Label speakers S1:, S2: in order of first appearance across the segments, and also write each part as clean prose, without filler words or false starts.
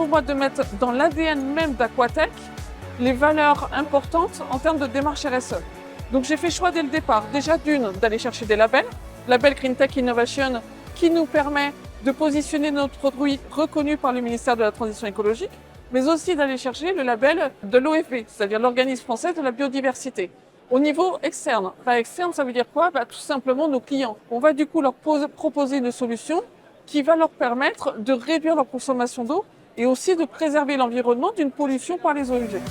S1: pour moi de mettre dans l'ADN même d'Aqua-Tech les valeurs importantes en termes de démarche RSE. Donc j'ai fait choix dès le départ, déjà d'aller chercher des labels, label Green Tech Innovation qui nous permet de positionner notre produit reconnu par le ministère de la Transition écologique, mais aussi d'aller chercher le label de l'OFB, c'est-à-dire l'Organisme français de la biodiversité. Au niveau externe, externe, ça veut dire quoi? Tout simplement nos clients. On va du coup leur proposer une solution qui va leur permettre de réduire leur consommation d'eau et aussi de préserver l'environnement d'une pollution par les eaux usées.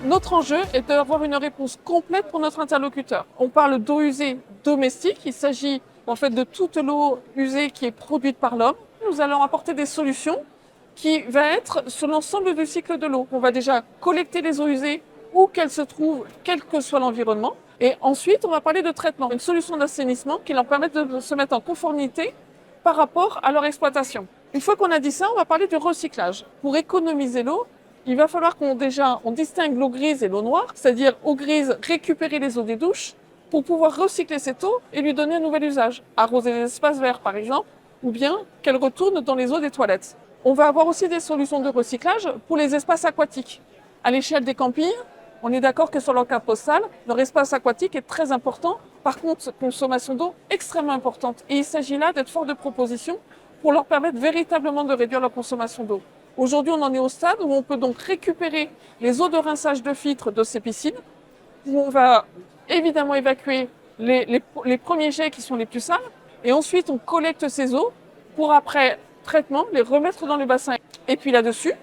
S1: Notre enjeu est d'avoir une réponse complète pour notre interlocuteur. On parle d'eau usée domestique, il s'agit en fait de toute l'eau usée qui est produite par l'homme. Nous allons apporter des solutions qui vont être sur l'ensemble du cycle de l'eau. On va déjà collecter les eaux usées où qu'elles se trouvent, quel que soit l'environnement. Et ensuite, on va parler de traitement, une solution d'assainissement qui leur permette de se mettre en conformité par rapport à leur exploitation. Une fois qu'on a dit ça, on va parler du recyclage. Pour économiser l'eau, il va falloir qu'on distingue l'eau grise et l'eau noire, c'est-à-dire eau grise, récupérer les eaux des douches pour pouvoir recycler cette eau et lui donner un nouvel usage. Arroser des espaces verts, par exemple, ou bien qu'elle retourne dans les eaux des toilettes. On va avoir aussi des solutions de recyclage pour les espaces aquatiques. À l'échelle des campings, on est d'accord que sur leur carte postale, leur espace aquatique est très important. Par contre, consommation d'eau extrêmement importante. Et il s'agit là d'être fort de propositions pour leur permettre véritablement de réduire leur consommation d'eau. Aujourd'hui, on en est au stade où on peut donc récupérer les eaux de rinçage de filtre de ces piscines, où on va évidemment évacuer les premiers jets qui sont les plus sales, et ensuite on collecte ces eaux pour après traitement les remettre dans le bassin. Et puis là-dessus,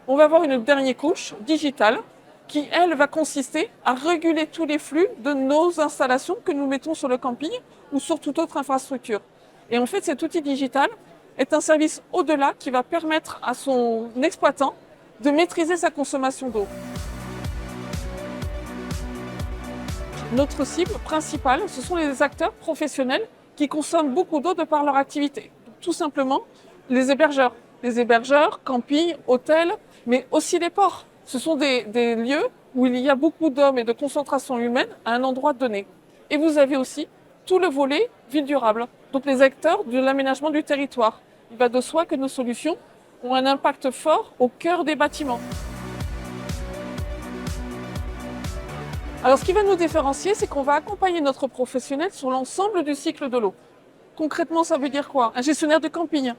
S1: on va avoir une dernière couche digitale qui, elle, va consister à réguler tous les flux de nos installations que nous mettons sur le camping ou sur toute autre infrastructure. Et en fait, cet outil digital est un service au-delà qui va permettre à son exploitant de maîtriser sa consommation d'eau. Notre cible principale, ce sont les acteurs professionnels qui consomment beaucoup d'eau de par leur activité. Tout simplement, les hébergeurs, campings, hôtels, mais aussi les ports. Ce sont des lieux où il y a beaucoup d'hommes et de concentration humaine à un endroit donné. Et vous avez aussi tout le volet ville durable, donc les acteurs de l'aménagement du territoire. Il va de soi que nos solutions ont un impact fort au cœur des bâtiments. Alors ce qui va nous différencier, c'est qu'on va accompagner notre professionnel sur l'ensemble du cycle de l'eau. Concrètement, ça veut dire quoi? Un gestionnaire de camping,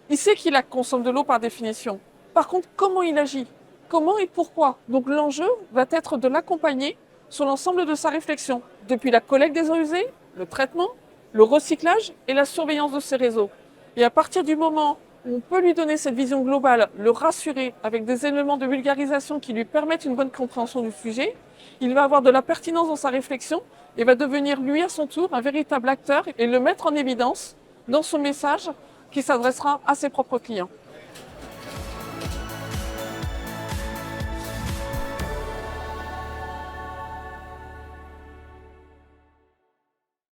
S1: il sait qu'il consomme de l'eau par définition. Par contre, comment il agit? Comment et pourquoi? Donc l'enjeu va être de l'accompagner sur l'ensemble de sa réflexion, depuis la collecte des eaux usées, le traitement, le recyclage et la surveillance de ses réseaux. Et à partir du moment où on peut lui donner cette vision globale, le rassurer avec des éléments de vulgarisation qui lui permettent une bonne compréhension du sujet, il va avoir de la pertinence dans sa réflexion et va devenir lui à son tour un véritable acteur et le mettre en évidence dans son message qui s'adressera à ses propres clients.